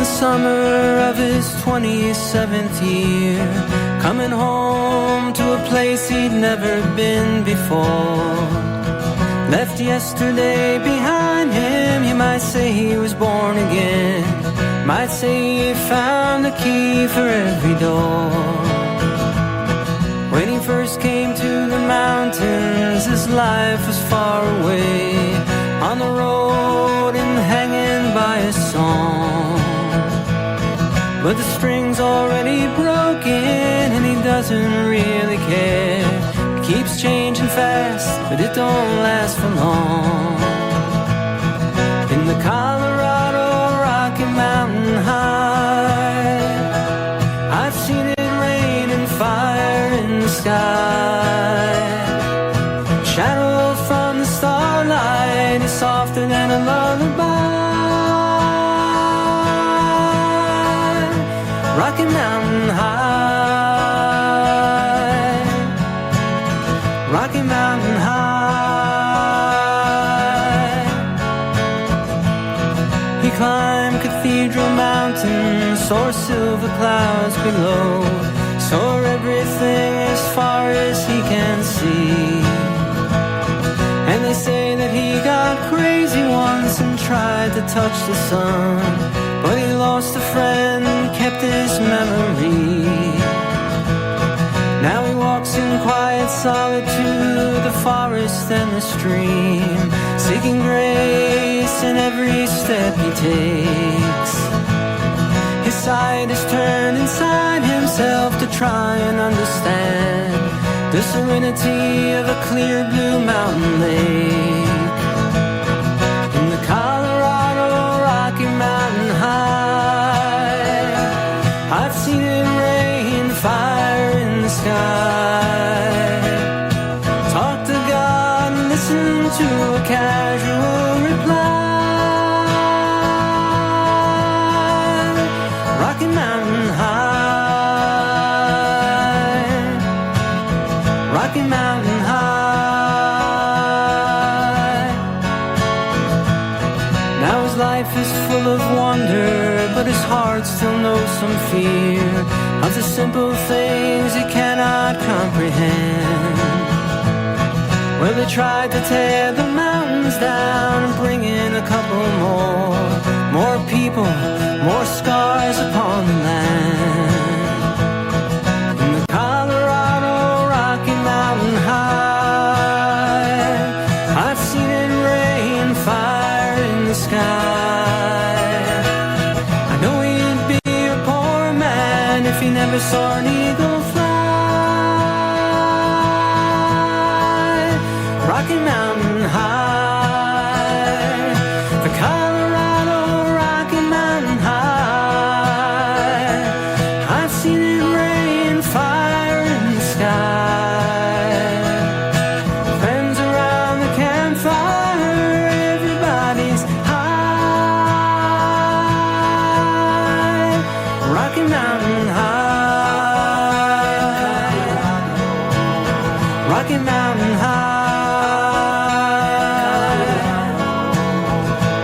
summer of his 27th year, coming home to a place he'd never been before. Left yesterday behind him, you might say he was born again. Might say he found a key for every door. When he first came to the mountains, his life was far away, on the road and hanging by a song. But the string's already broken and he doesn't really care. It keeps changing fast, but it don't last for long. In the Colorado Rocky Mountain High, I've seen it rain and fire in the sky. Shadow from the starlight is softer than a lullaby. Rocky Mountain High, Rocky Mountain High. He climbed Cathedral Mountain, saw silver clouds below, saw everything as far as he can see. And they say that he got crazy once and tried to touch the sun, but he lost a friend, kept his memory. Now he walks in quiet solitude, the forest and the stream, seeking grace in every step he takes. His sight is turned inside himself to try and understand the serenity of a clear blue mountain lake. In the Colorado Rocky Mountain High, I've seen it rain fire in the sky. Talk to God and listen to a casual reply. Rocky Mountain High, Rocky Mountain High. Now his life is full of wonder, but his heart still knows some fear of the simple things he cannot comprehend. Well, they tried to tear the mountains down and bring in a couple more people, more scars upon the land. In the Colorado Rocky Mountain High, I've seen it rain fire in the sky. I know he'd be a poor man if he never saw an eagle fly. Rocky Mountain High, the Colorado Rocky Mountain High, I've seen it rain fire in the sky. Friends around the campfire, everybody's high. Rocky Mountain High, Rocky Mountain High,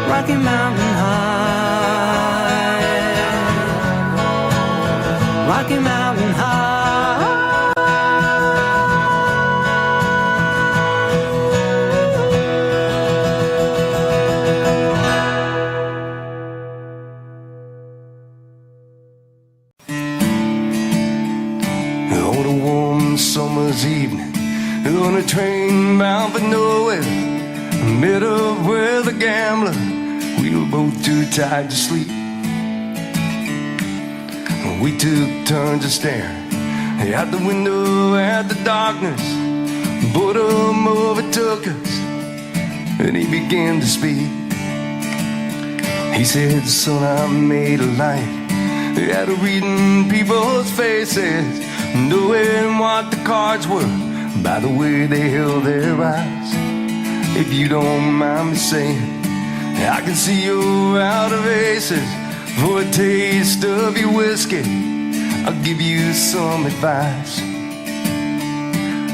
Rocky Mountain High, Rocky Mountain High. On a warm summer's evening, on a train bound for nowhere, I met up with a gambler. We were both too tired to sleep. We took turns of staring out the window at the darkness. Boredom overtook us, and he began to speak. He said, son, I made a life out of reading people's faces, knowing what the cards were by the way they held their eyes. If you don't mind me saying, I can see you're out of aces. For a taste of your whiskey, I'll give you some advice.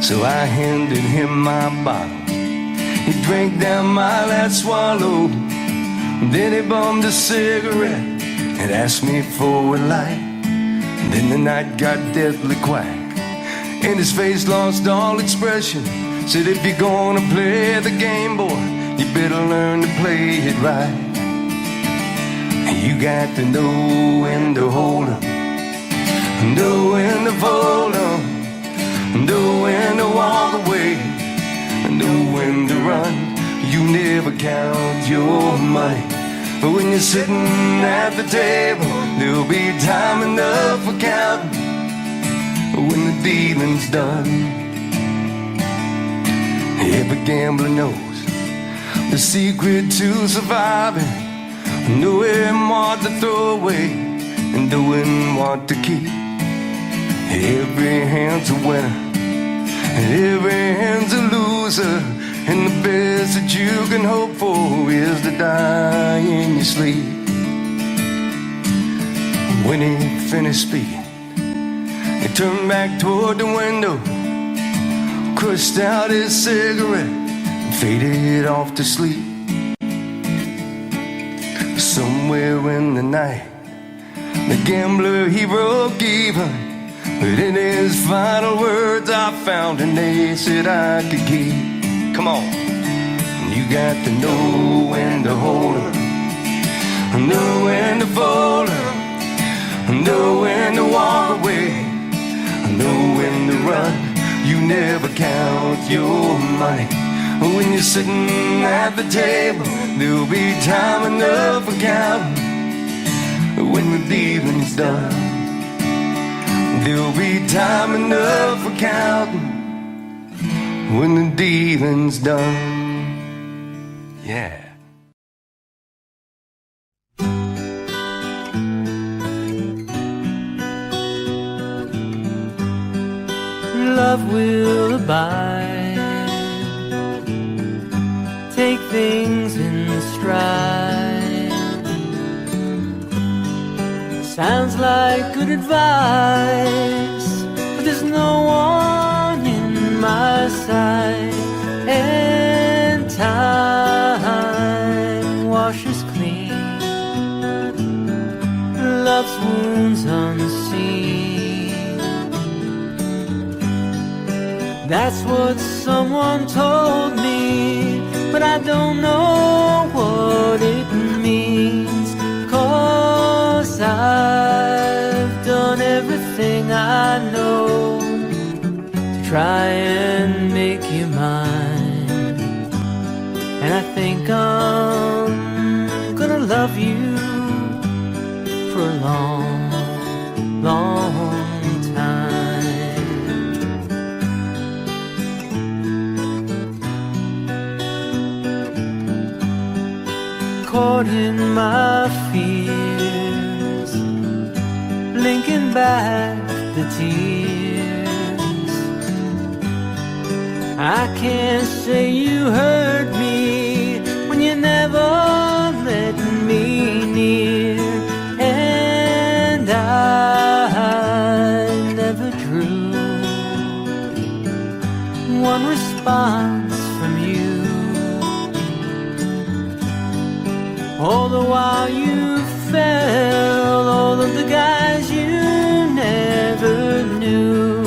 So I handed him my bottle. He drank down my last swallow. Then he bummed a cigarette and asked me for a light. And then the night got deathly quiet, and his face lost all expression. Said, if you're gonna play the game, boy, you better learn to play it right. You got to know when to hold 'em, know when to fold 'em, know when to walk away, know when to run. You never count your money, but when you're sitting at the table, there'll be time enough for counting when the dealing's done. Every gambler knows the secret to surviving, knowing what to throw away and doing what to keep. Every hand's a winner and every hand's a loser, and the best that you can hope for is to die in your sleep. When he finished speaking, he turned back toward the window, crushed out his cigarette, and faded off to sleep. Somewhere in the night, the gambler, he broke even, but in his final words I found an ace that I could keep. Come on. You got to know when to hold 'em, know when to fold 'em, know when to walk away, know when to run. You never count your money. When you're sitting at the table, there'll be time enough for counting when the dealing's done. There'll be time enough for counting when the dealing's done. Yeah. Love will abide, take things in stride. Sounds like good advice, but there's no one in my sight. And time washes clean love's wounds unseen. That's what someone told me, but I don't know what it means. 'Cause I've done everything I know to try and make you mine, and I think I'm gonna love you for a long, long time. Caught in my fears, blinking back the tears. I can't say you hurt me when you never let me near, and I never drew one response from you. All the while you fell all of the guys you never knew.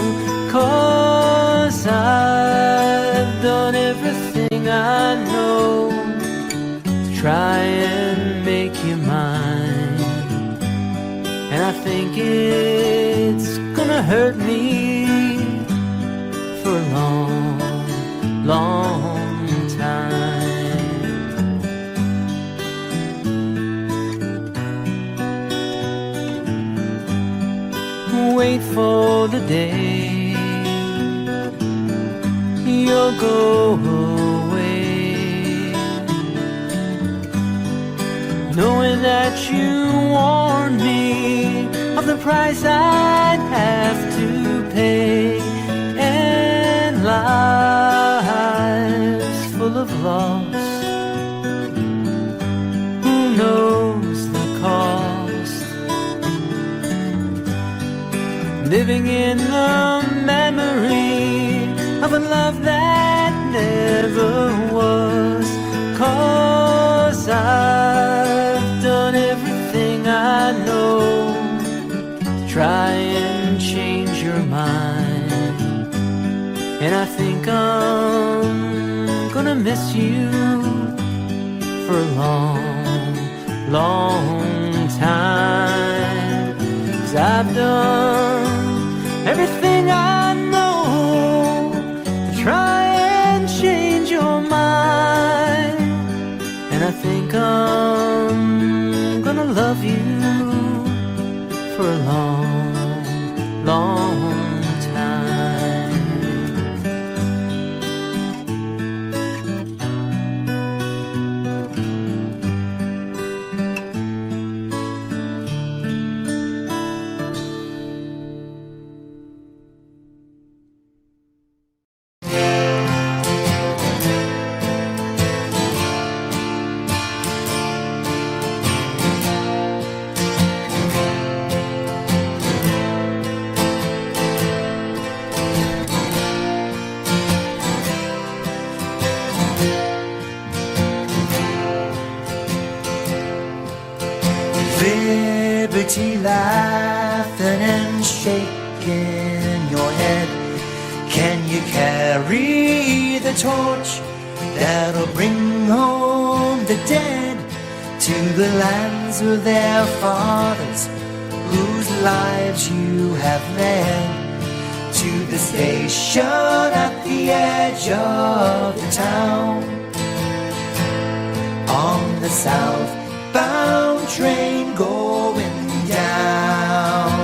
'Cause I've done everything I know to try and make you mine, and I think it's gonna hurt me for a long, long time. Wait for the day you'll go away, knowing that you warned me of the price I'd have to pay, and lives full of loss. Who knows the cost? Living in the memory of a love that never was. 'Cause I've done everything I know And I think I'm gonna miss you for a long, long time. 'Cause I've done everything I know to try and change your mind. And I think I'm gonna love you for a long, long time. Liberty laughing and shaking your head. Can you carry the torch that'll bring home the dead to the lands of their fathers, whose lives you have led? To the station at the edge of the town, on the southbound train going down.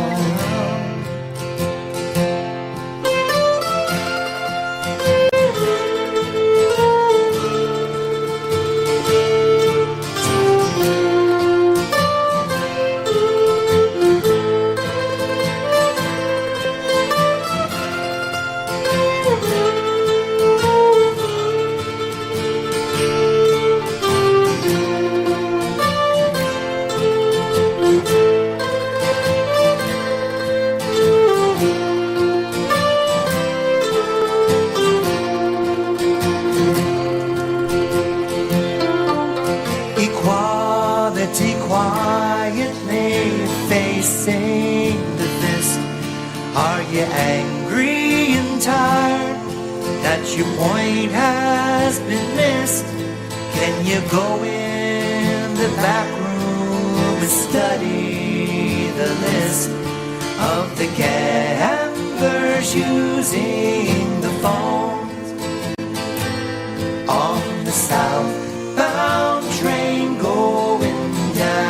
Equality quietly facing the fist. Are you angry and tired that your point has been missed? Can you go in the back room and study the list of the gamblers using the phones on the southbound train going down?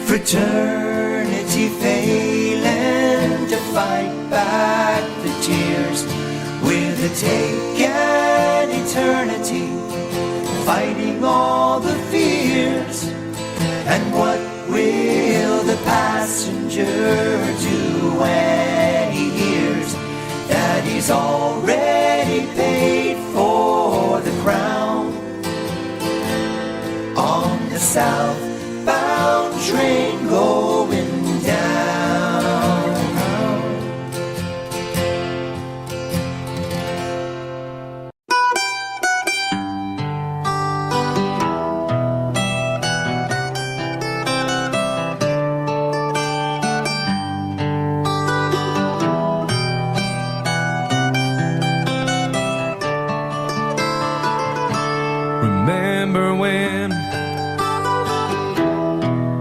Fraternity failing to fight back the tears, with a take an eternity, fighting all the fears. And what will the passenger do when he hears that he's already paid for the crown on the southbound train going down? Remember when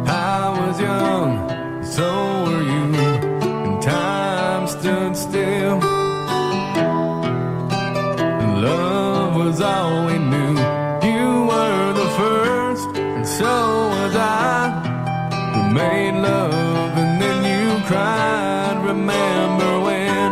I was young, so were you, and time stood still. Love was all we knew. You were the first, and so was I. We made love and then you cried. Remember when?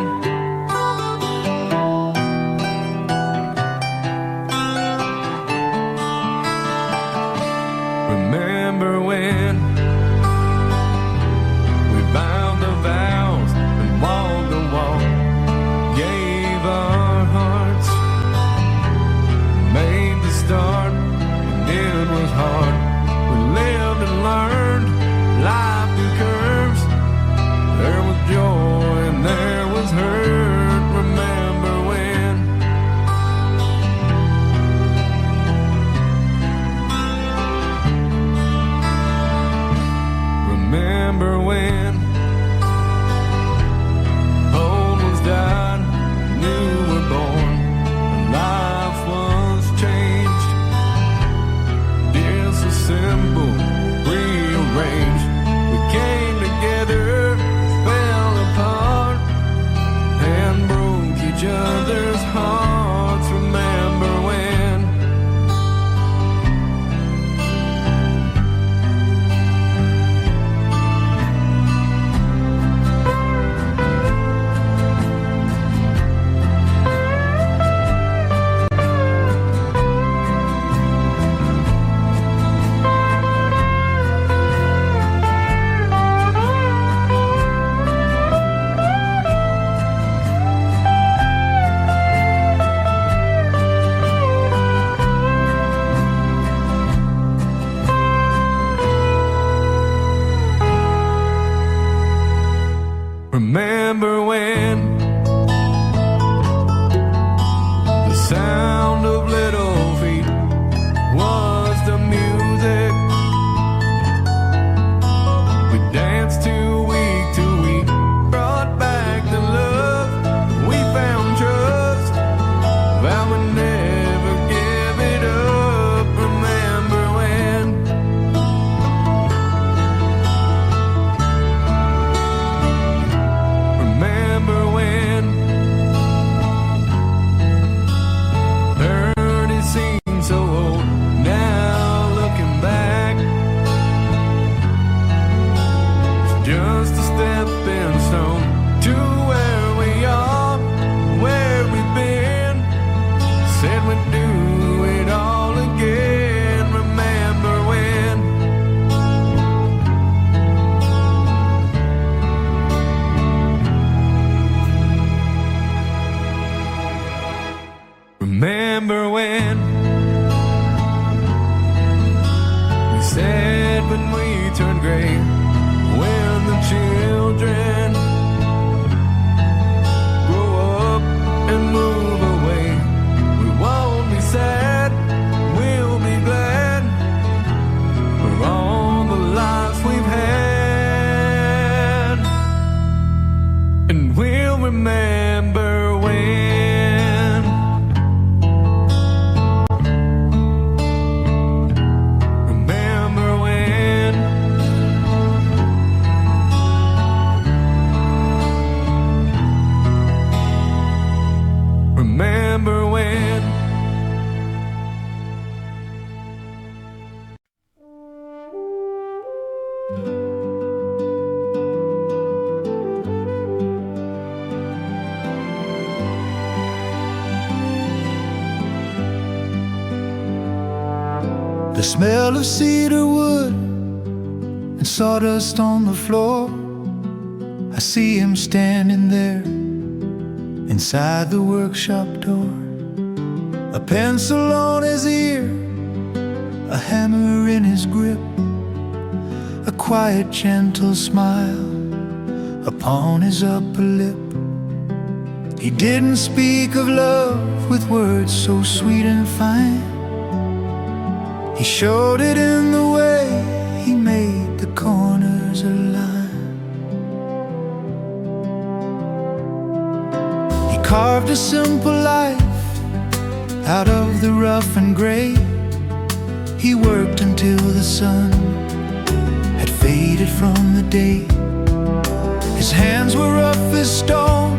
remember when we said when we turned gray, when the children grow up and move away, we won't be sad, we'll be glad for all the lives we've had, and we'll remember when. Remember when. The smell of cedar wood and sawdust on the floor. I see him standing there inside the workshop door. A pencil on his ear, a hammer in his grip, a quiet, gentle smile upon his upper lip. He didn't speak of love with words so sweet and fine. He showed it in the way he made the corners align. He carved a simple life out of the rough and gray. He worked until the sun had faded from the day. His hands were rough as stone,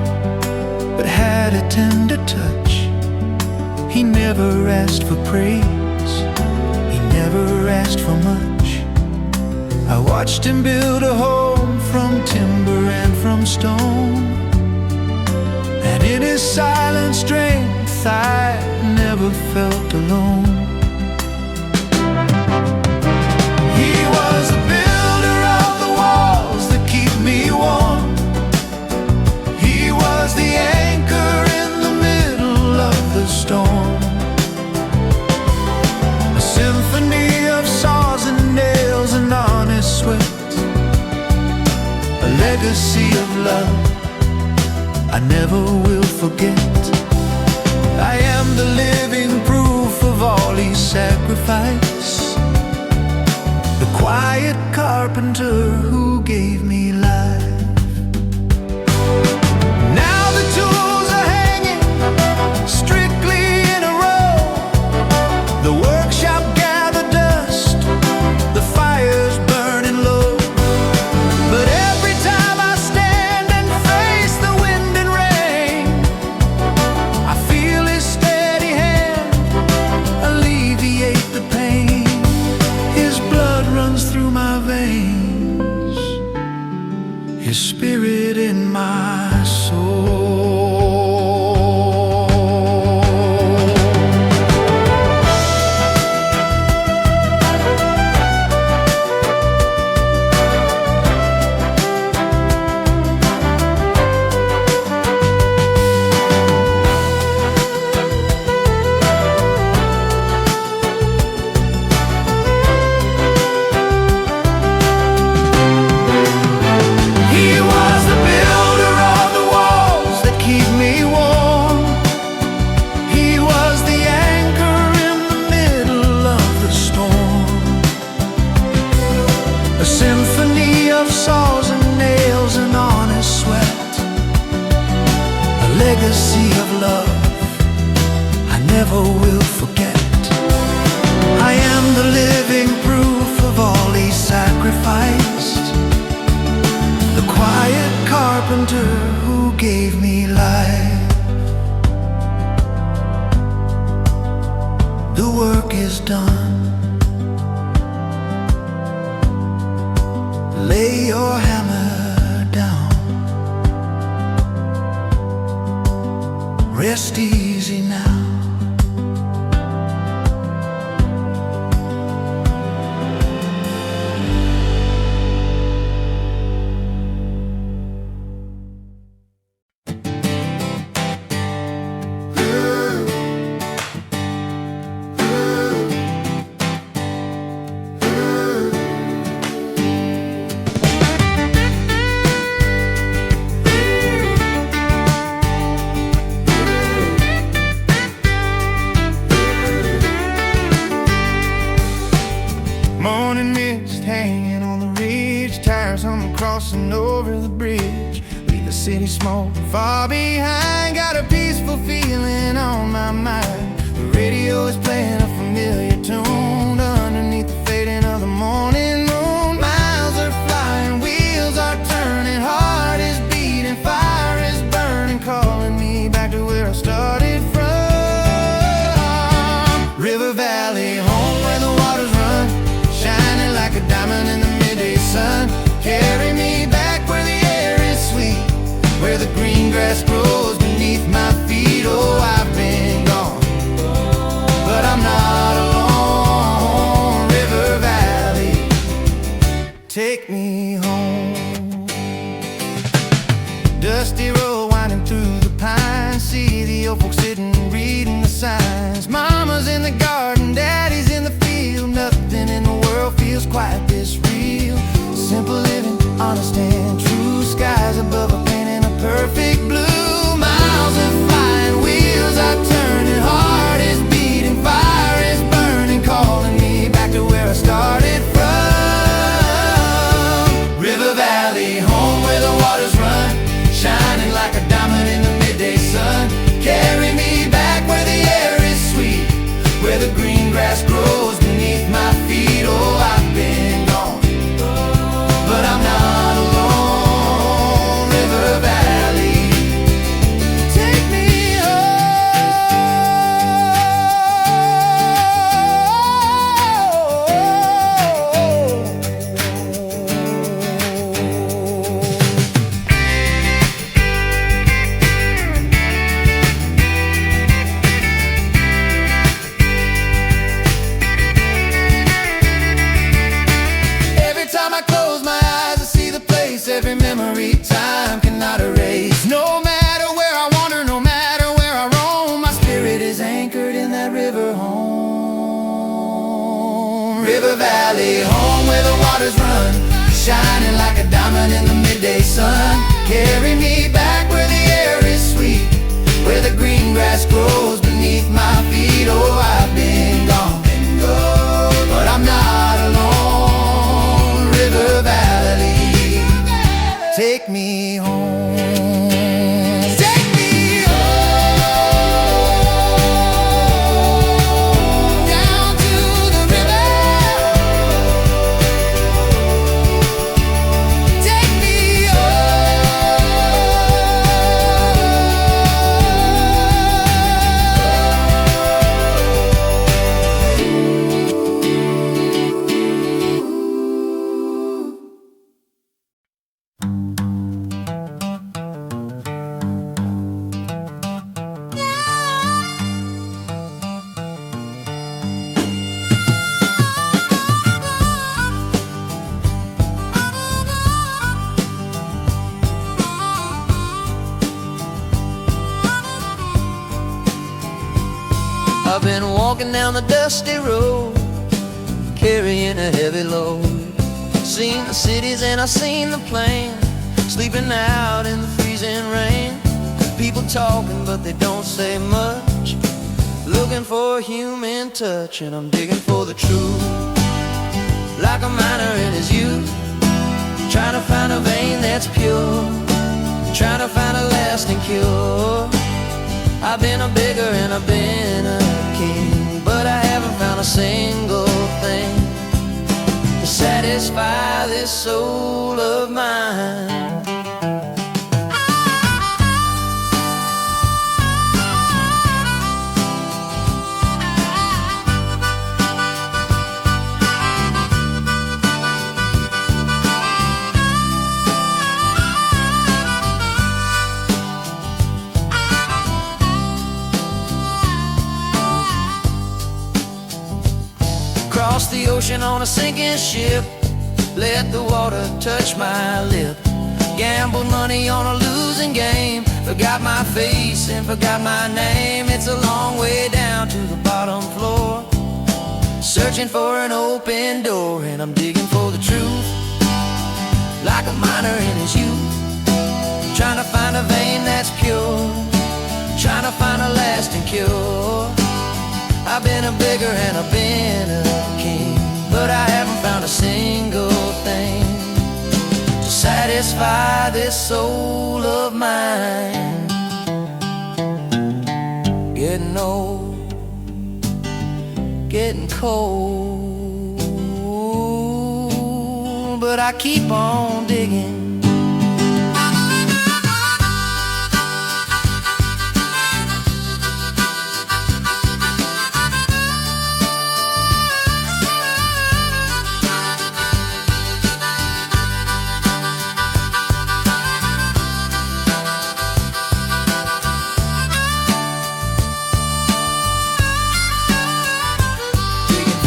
but had a tender touch. He never asked for praise, he never asked for much. I watched him build a home from timber and from stone, and in his silent strength I never felt alone. He was a builder of the walls that keep me warm. He was the anchor in the middle of the storm. A symphony of saws and nails and honest sweat, a legacy of love I never will forget. I am the living proof of all he sacrificed, the quiet carpenter who gave me life. Now the tools are hanging strictly in a row. The workshop gathered dust, the fire's burning low. But every time I stand and face the wind and rain, I feel his steady hand alleviate the pain. His blood runs through my veins, his spirit in my soul. He was the builder of the walls that keep me warm. He was the anchor in the middle of the storm. A symphony of saws and nails and honest sweat, a legacy of love I never will forget. I am the living proof of all he sacrificed, the quiet carpenter who gave me life. The work is done. Lay your hammer down. Rest easy now. smoke far behind. Got a peaceful feeling on my mind. The radio is playing a familiar tune underneath the fading of the morning moon. Miles are flying, wheels are turning, heart is beating, fire is burning, calling me back to where I started from. River Valley, home where the waters run, shining like a diamond in the midday sun. Carry me back where the air is sweet, where the green grass grows beneath my feet. Oh, I've been gone, but I'm not alone. River Valley, take me home. Dusty road winding through the pines, see the old folks sitting reading the signs. Mama's in the garden, daddy's in the field. Nothing in the world feels quite this real. Simple living, honest and true. Skies above are painting a perfect blue. Miles are flying, wheels are turning, heart is beating, fire is burning, calling me back to where I started from. River Valley, home where the waters run, shining like a diamond in the midday sun. Carry me back where the air is sweet, where the green grass grows beneath my feet. Oh, I've been gone, but I'm not alone. River Valley, take me Every time I close my eyes, I see the place. Every memory time cannot erase. No matter where I wander, no matter where I roam, my spirit is anchored in that river home. River Valley, home where the waters run, shining like a diamond in the midday sun. Carry me back where the air is sweet, where the green grass grows beneath my feet. Oh, I've been gone, but I'm not alone. River Valley, take me home. Take me home, down to the river. Take me I've been walking down the dusty road, carrying a heavy load. Seen the cities and I've seen the plain, sleeping out in the freezing rain. People talking but they don't say much, looking for a human touch. And I'm digging for the truth, like a miner in his youth, trying to find a vein that's pure, trying to find a lasting cure. I've been a beggar and I've been a king, but I haven't found a single thing to satisfy this soul of mine. Cross the ocean on a sinking ship, let the water touch my lip. Gambled money on a losing game, forgot my face and forgot my name. It's a long way down to the bottom floor, searching for an open door. And I'm digging for the truth, like a miner in his youth, trying to find a vein that's pure, trying to find a lasting cure. I've been a beggar and I've been a king, but I haven't found a single thing to satisfy satisfy this soul of mine. Getting old, getting cold, but I keep on digging.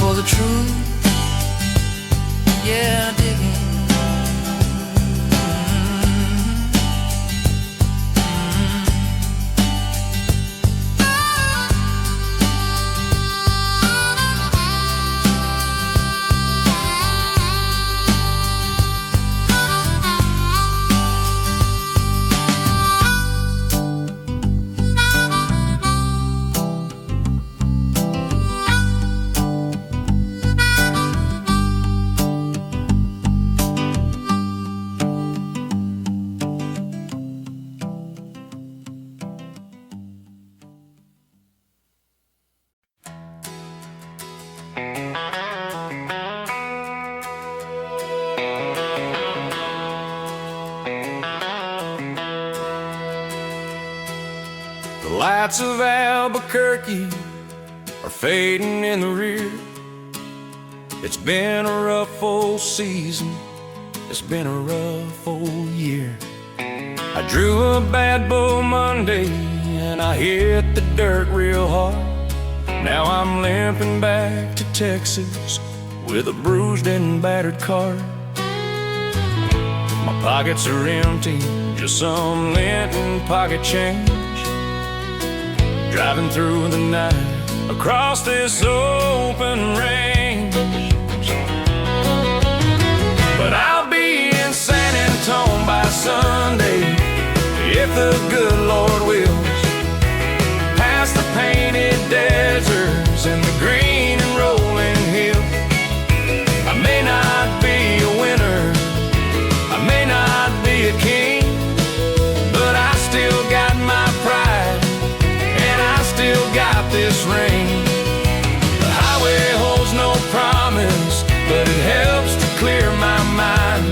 The truth, yeah, digging. The lights of Albuquerque are fading in the rear. It's been a rough old season, it's been a rough old year. I drew a bad bull Monday and I hit the dirt real hard. Now I'm limping back to Texas with a bruised and battered car. My pockets are empty, just some lint and pocket change. Driving through the night across this open range. But I'll be in San Antone by Sunday, if the good Lord wills. Past the painted deserts and the green and rolling hills. I may not be a winner, I may not be a king, but I still got my pride, and I still got this ring. The highway holds no promise, but it helps to clear my mind,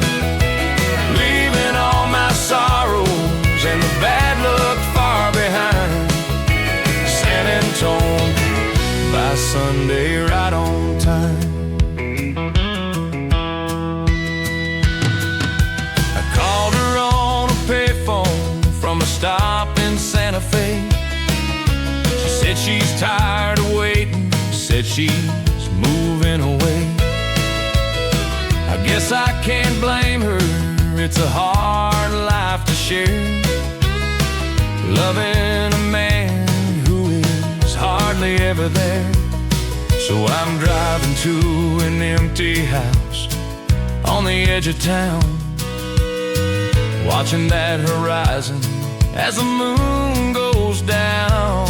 leaving all my sorrows and the bad luck far behind. San Antone by Sunday, right on time. I called her on a payphone from a stop in Santa Fe. She said she's tired of waiting, said she's moving away. I guess I can't blame her, it's a hard life to share, loving a man who is hardly ever there. So I'm driving to an empty house on the edge of town, watching that horizon as the moon goes down.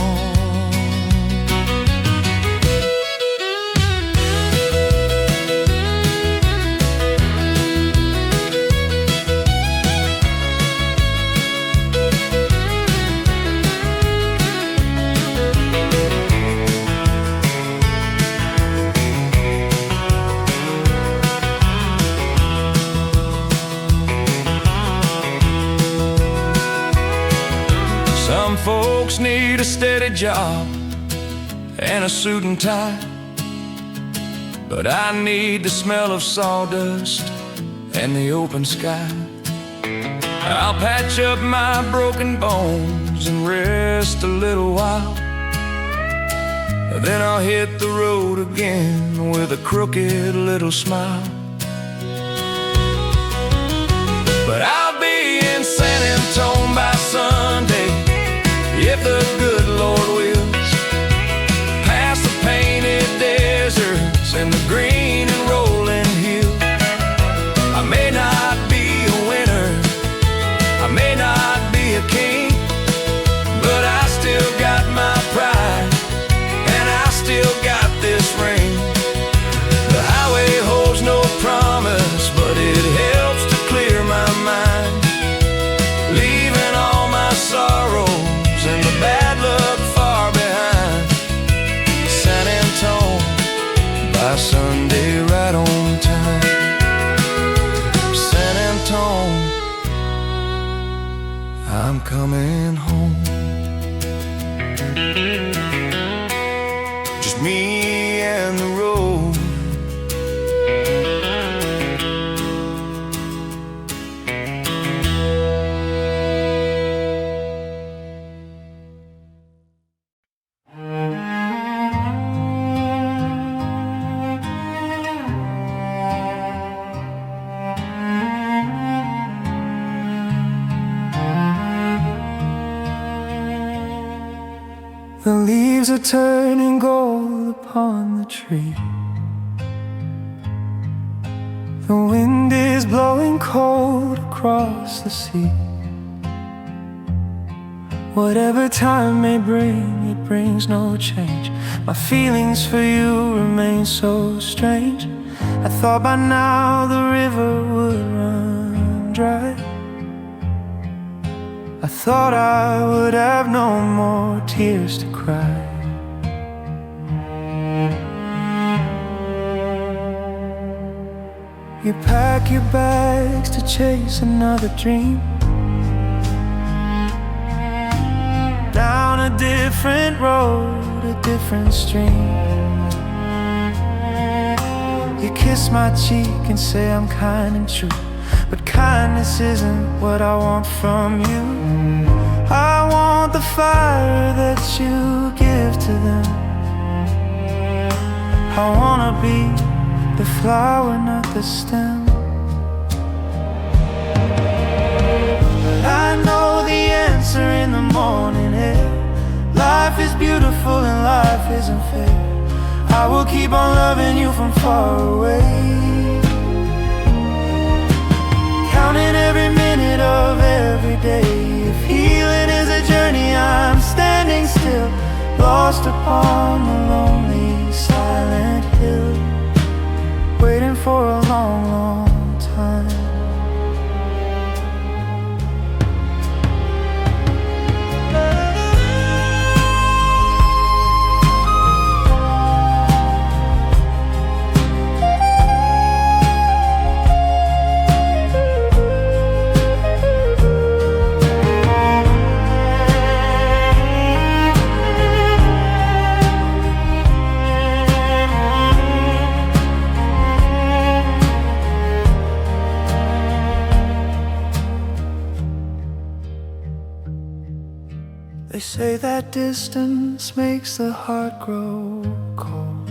Some folks need a steady job and a suit and tie, but I need the smell of sawdust and the open sky. I'll patch up my broken bones and rest a little while, then I'll hit the road again with a crooked little smile. But I'll be in San Antone by Sunday, if the good Lord wills. Past the painted deserts and the green and rolling hills. I may not be a winner, I may not be a king, but I still got my pride, and I still got this ring. The highway holds no promise, but it helps to clear my mind, coming home. Just me and the road. The leaves are turning gold upon the tree. The wind is blowing cold across the sea. Whatever time may bring, it brings no change. My feelings for you remain so strange. I thought by now the river would run dry. I thought I would have no more tears to cry. You pack your bags to chase another dream, down a different road, a different stream. You kiss my cheek and say I'm kind and true, but kindness isn't what I want from you. I want the fire that you give to them. I wanna be the flower, not the stem. But I know the answer in the morning air. Life is beautiful and life isn't fair. I will keep on loving you from far away, counting every minute of every day. If healing is a journey, I'm standing still, lost upon the lonely silent hill, waiting for a long, long time. They say that distance makes the heart grow cold,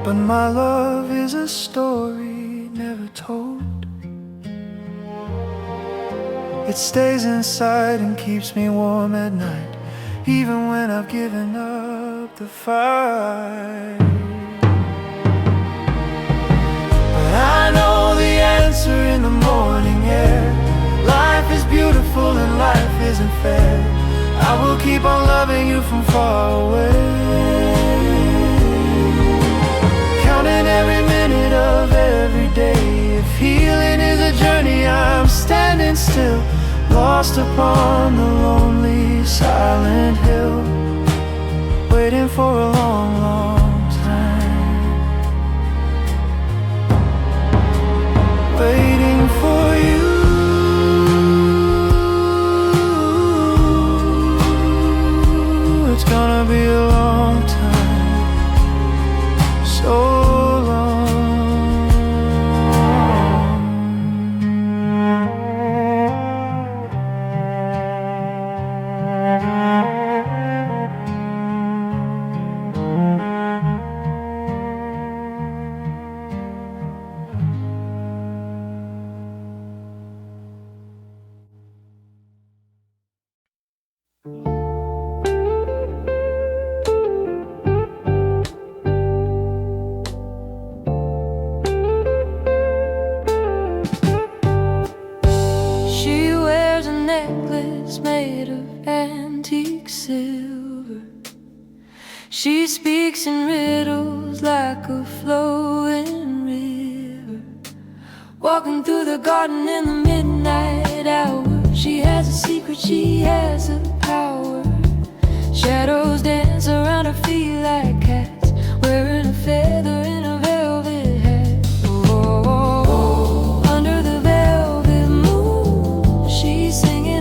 but my love is a story never told. It stays inside and keeps me warm at night, even when I've given up the fight. But I know the answer in the morning air. Life is beautiful and life isn't fair. I will keep on loving you from far away, counting every minute of every day. If healing is a journey, I'm standing still, lost upon the lonely silent hill, waiting for a long, long time, waiting for you. It's gonna be a long time, so long. Made of antique silver. She speaks in riddles like a flowing river, walking through the garden in the midnight hour. She has a secret, she has a power. Shadows dance around her feet like cats, wearing a feather in a velvet hat. Oh, under the velvet moon, she's singing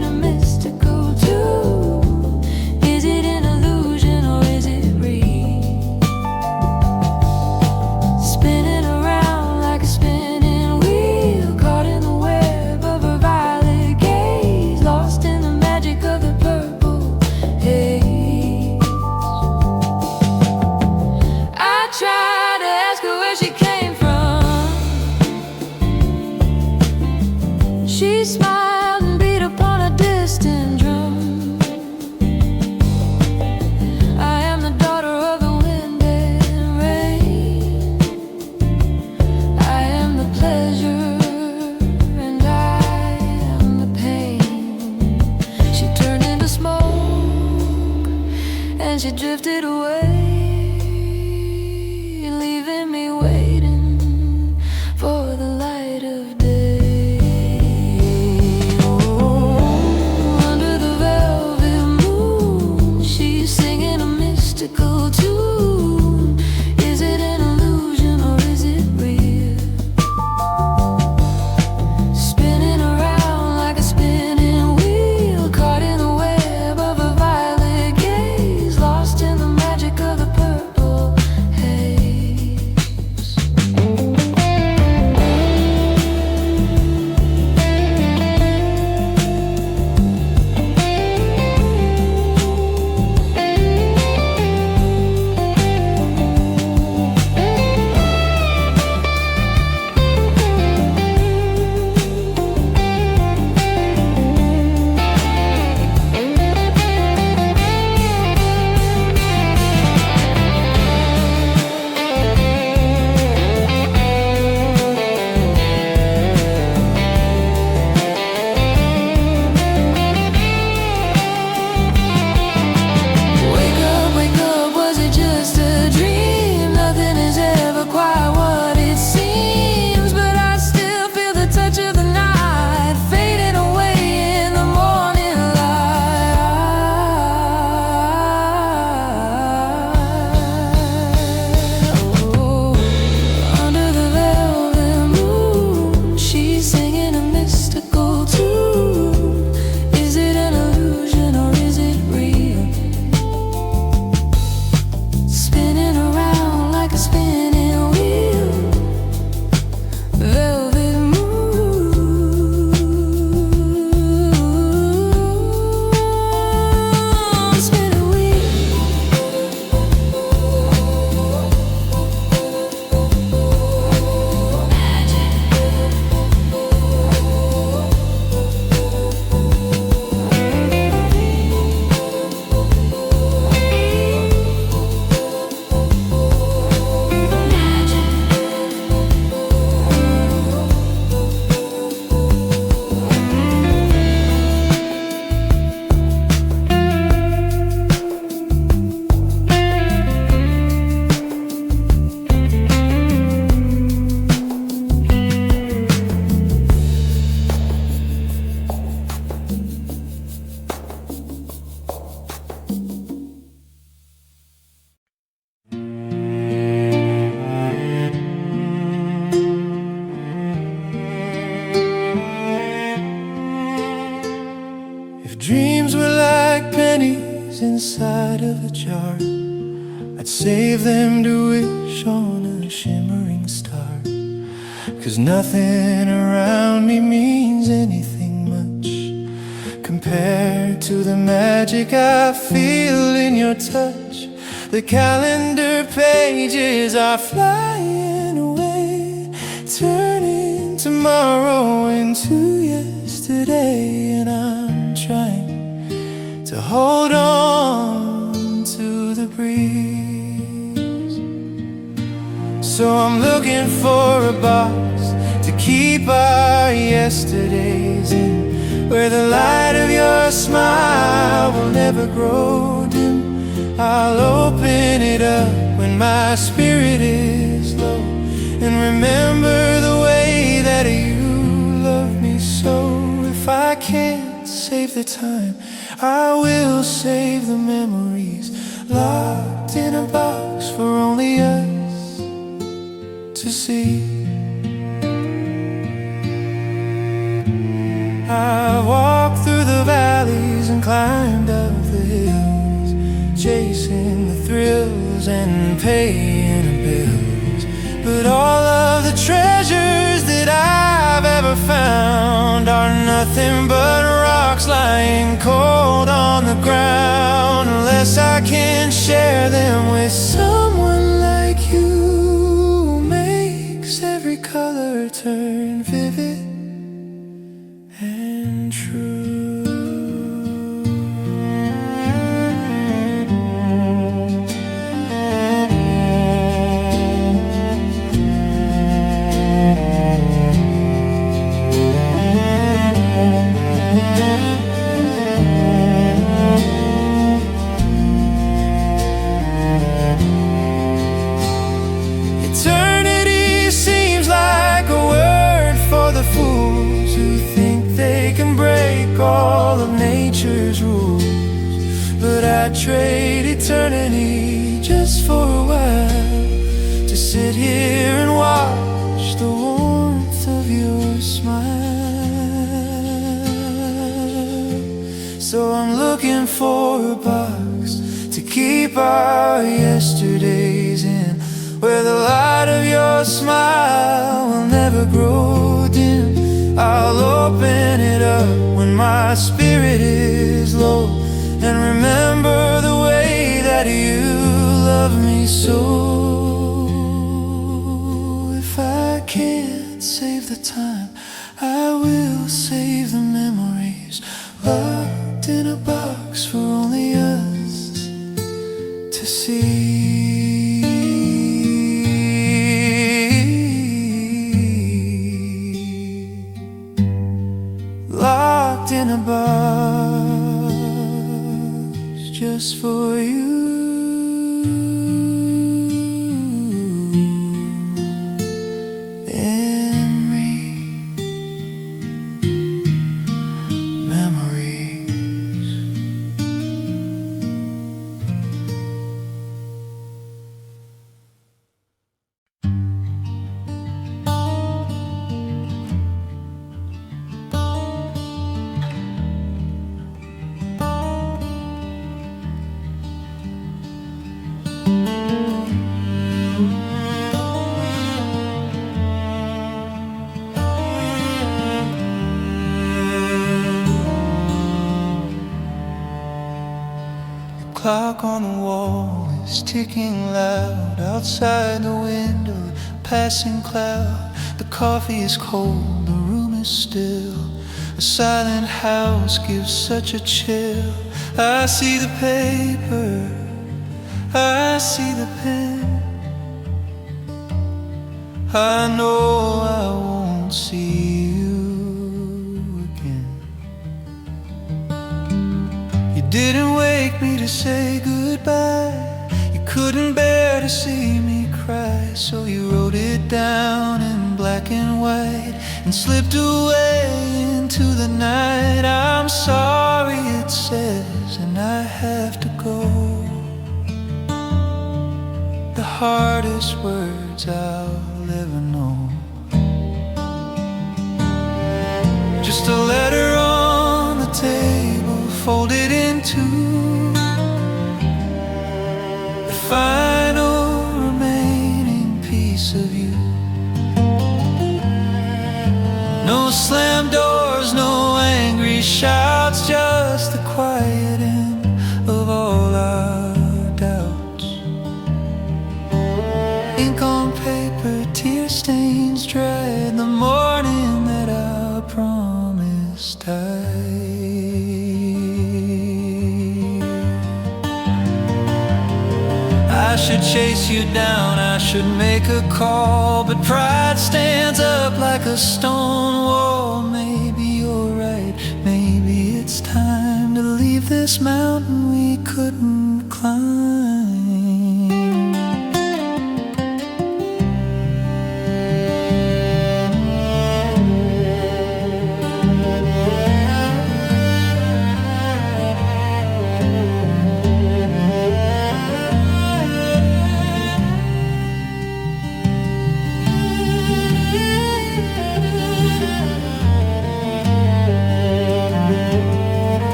she drifted away, leaving me waiting for the light of day. Oh, under the velvet moon, she's singing a mystical tune. Is it an illusion or is it real? Spinning around like a spinning wheel, caught in the web of a violet gaze, lost in the magic of the purple haze. Wake up, was it just a dream? Nothing is ever quite what it seems, but I still feel the touch of the night fading away in the morning light. Oh, under the velvet moon, she's singing a mystical tune. Is it an illusion or is it real? Spinning around like a spinning wheel, velvet moon, spinning wheel. If dreams were like pennies inside of a jar, I'd save them to wish on a shimmering star. 'Cause nothing around me means anything much compared to the magic I feel in your touch. The calendar pages are flying away, turning tomorrow into yesterday, and I'm trying to hold on to the breeze. So I'm looking for a box to keep our yesterdays in, where the light of your smile will never grow dim. I'll open it up when my spirit is low, and remember the way that you love me so. If I can't save the time, I will save the memories, locked in a box for only us to see. I walked through the valleys and climbed up the hills, chasing the thrills and paying the bills. But all of the treasures that I've ever found are nothing but rocks lying cold on the ground, unless I can share them with someone like you, who makes every color turn vivid and true. I'd trade eternity just for a while, to sit here and watch the warmth of your smile. So I'm looking for a box to keep our yesterdays in, where the light of your smile will never grow dim. I'll open it up when my spirit is low, and remember the way that you love me so. If I can't save the time, I will save the memories, locked in a box for only us to see. Locked in a box just for you. Clock on the wall is ticking loud outside the window, passing cloud. The coffee is cold, the room is still. A silent house gives such a chill. I see the paper, I see the pen. I know I won't see you again. You didn't wake me to say goodbye, you couldn't bear to see me cry, so you wrote it down in black and white and slipped away into the night. I'm sorry, it says, and I have to go. The hardest words I'll ever know. Just a letter on the table, folded in two, the final remaining piece of you. No slam doors, no angry shouts, just the quiet end of all our doubts. Ink on paper, tear stains dried, the morning that I promised died. I should chase you down, I should make a call, but pride stands up like a stone wall. Maybe you're right, maybe it's time to leave this mountain we couldn't climb.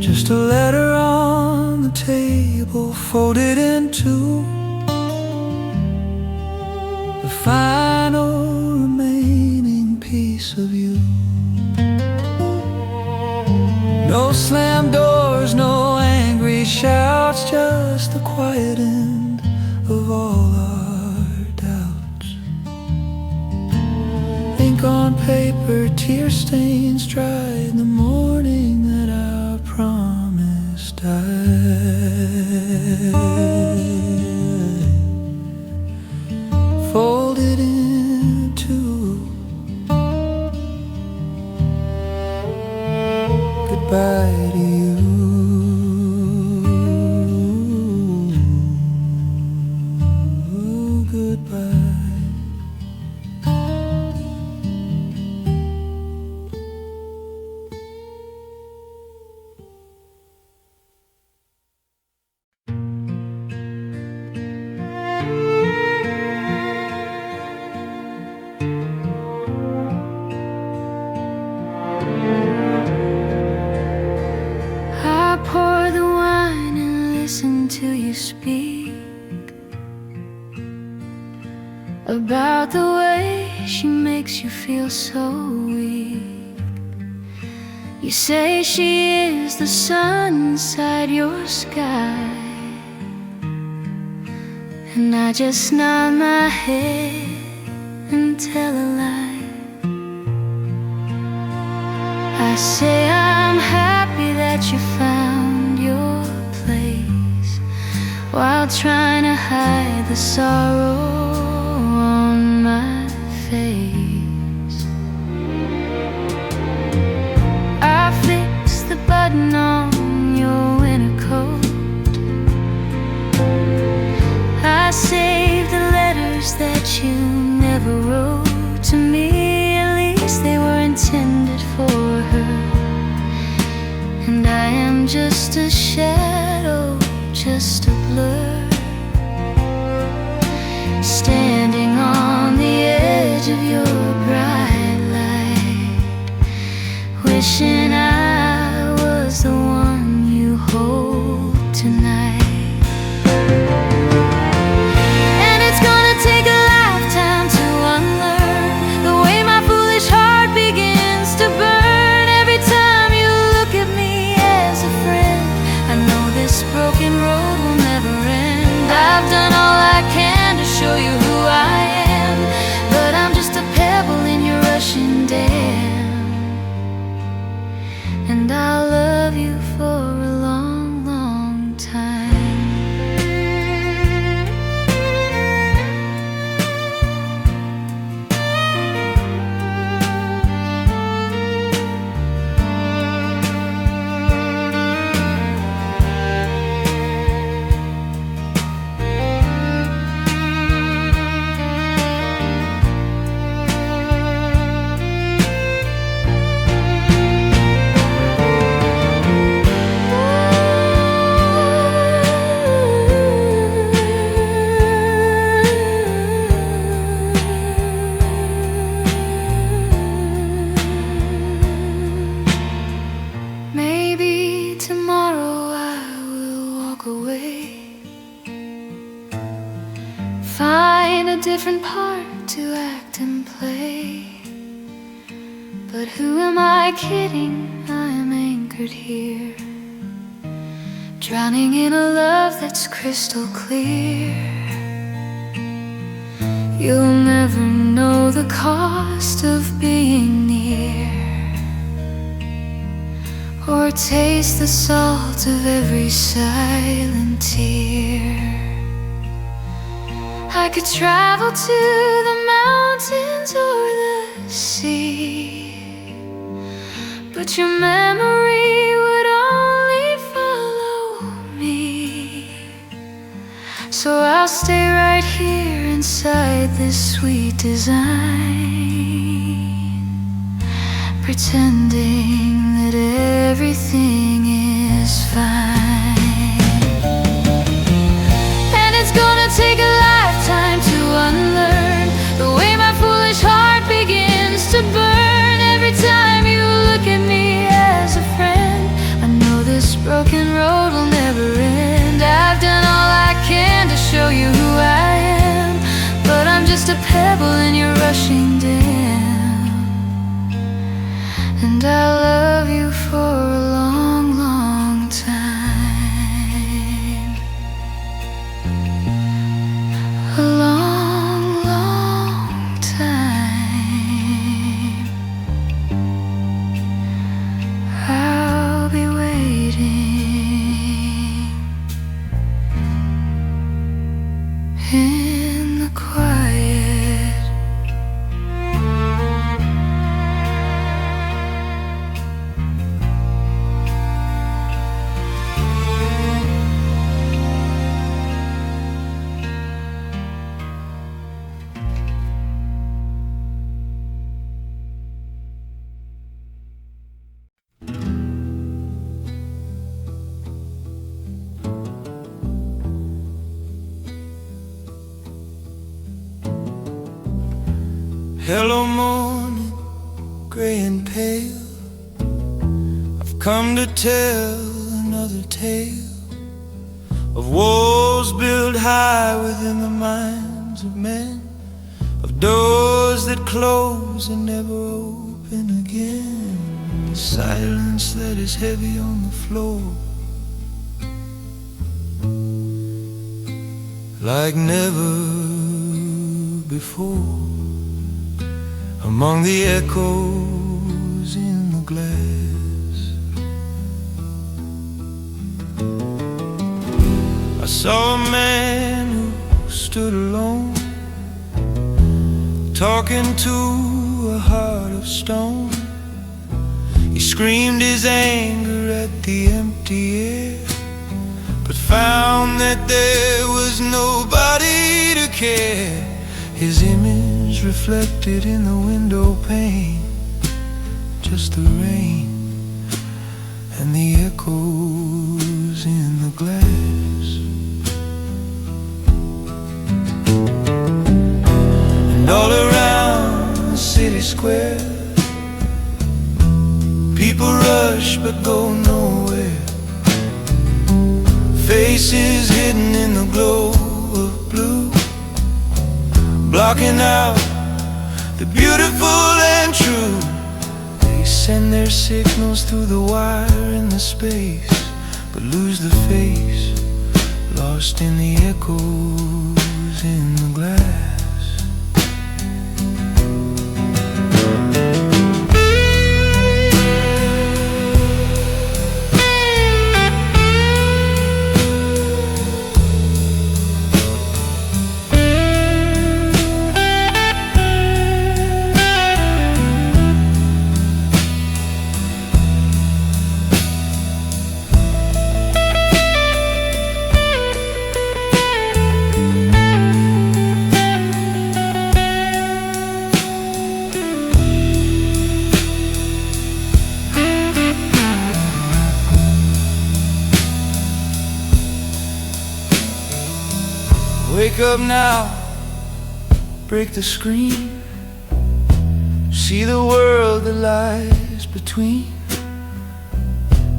Just a letter on the table, folded in two, the final remaining piece of you. No slam doors, no angry shouts, just the quiet end of all our doubts. Ink on paper, tear stains dried, the morning that I promised I'd folded in two. Goodbye to you. Goodbye. I pour the wine and listen to you speak about the way she makes you feel so weak. You say she is the sun inside your sky, and I just nod my head and tell a lie. I say I'm happy that you found your place, while trying to hide the sorrow on my face. I fixed the button on your winter coat. I saved the letters that you never wrote to me. At least they were intended for her. And I am just a shadow, just a blur, standing on the edge of your bright light, wishing I was the one you hold tonight. And it's gonna take a lifetime to unlearn the way my foolish heart begins to burn every time you look at me as a friend. I know this broken road will never end. I've done all I can to show you who I am, but I'm just a pebble in your rushing dam. And I'll love you for a long, long time. Maybe tomorrow I will walk away, find a different part to act and play. But who am I kidding? I am anchored here, drowning in a love that's crystal clear. You'll never know the cost of being near, or taste the salt of every silent tear. I could travel to the mountains or the sea, but your memory would only follow me. So I'll stay right here inside this sweet design, pretending that everything is fine. And it's gonna take a lifetime to unlearn the way my foolish heart begins to burn every time you look at me as a friend. I know this broken road will never end. I've done all I can to show you who I am, but I'm just a pebble in your rushing dam. And I'll love you for a long, long time. A long, long time. I'll be waiting. in the quiet. Hello morning, gray and pale, I've come to tell another tale of woes built high within the minds of men, of doors that close and never open again, the silence that is heavy on the floor, like never before. Among the echoes in the glass, I saw a man who stood alone, talking to a heart of stone. He screamed his anger at the empty air, but found that there was nobody to care. His image reflected in the window pane, just the rain and the echoes in the glass. And all around the city square, people rush but go nowhere, faces hidden in the glow of blue, blocking out the beautiful and true. They send their signals through the wire in the space, but lose the face, lost in the echoes in the glass. Wake up now, break the screen, see the world that lies between.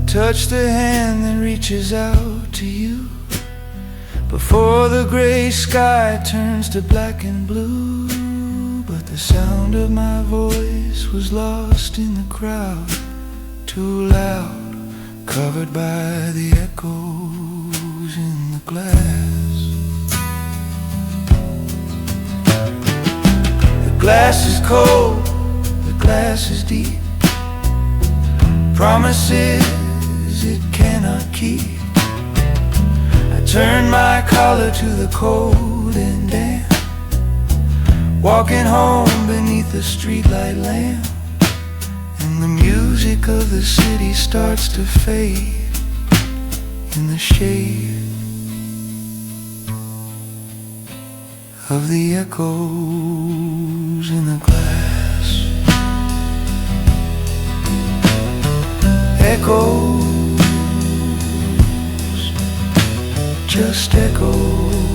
Touch the hand that reaches out to you before the gray sky turns to black and blue. But the sound of my voice was lost in the crowd, too loud, covered by the echoes in the glass. The glass is cold, the glass is deep, promises it cannot keep. I turn my collar to the cold and damp, walking home beneath the streetlight lamp, and the music of the city starts to fade in the shade of the echoes in the glass. Echoes, just echoes.